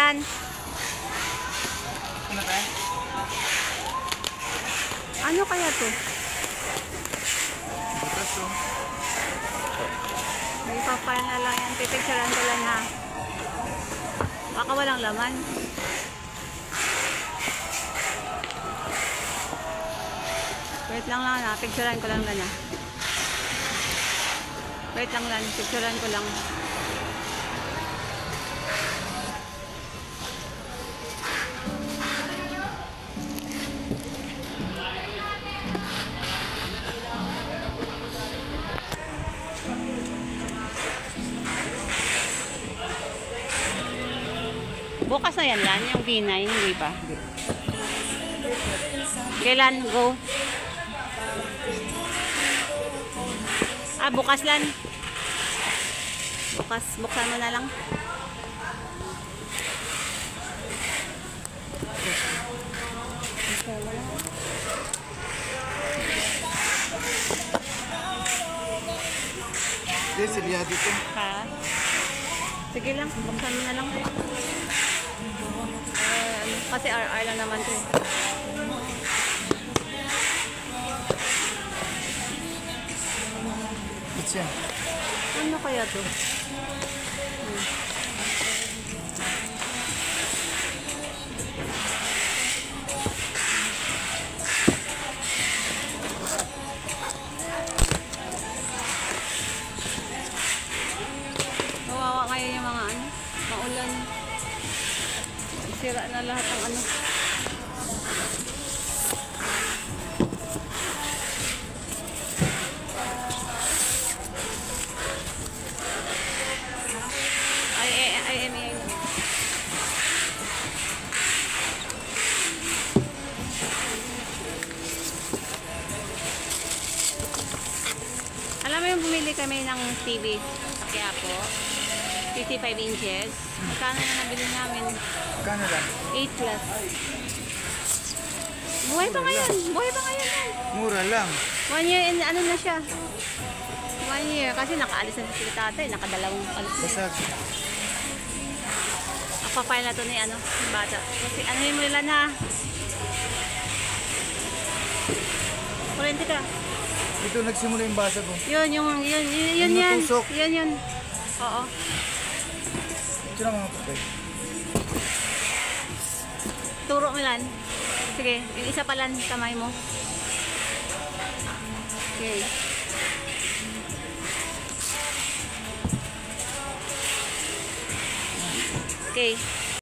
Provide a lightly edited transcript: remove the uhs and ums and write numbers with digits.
Lan. Ano ba? Ano kaya to? Butas to. May papal na lang yan. Pipicturean ko lang ha. Baka walang laman. Wait lang ha. Picturean ko lang na. Wait lang lang. Picturean ko lang. Bukas na yan lan, yung B9, hindi pa. Kailan? Go. Bukas lan. Bukas, buksan mo na lang. Hindi, silyado to. Ha? Sige lang, buksan mo na lang. Kasi RR lang naman to. What's yan? Ano kaya to? Kawawa ngayon yung mga ano, maulan. Sira na lahat ng ano. IMEI na. Alam mo yung bumili kami ng TV kaya po 55 inches. Magkano na nabili namin? Kano lang? 8 plus. Buhay pa ngayon. Buhay pa ngayon yan. Mura lang. 1 year and ano na siya. 1 year. Kasi nakaalis na si tatay. Nakadalawang alis na. Basag. Papay na to ni ano, yung bata. Kasi ano mo nila na. Kurente ka. Dito nagsimula yung basag ko. Yun Yung yan. natusok. Yun. Oo. Ito na mga patay. Turo mo lan. Sige, yung isa pa lan, kamay mo. Okay. Okay.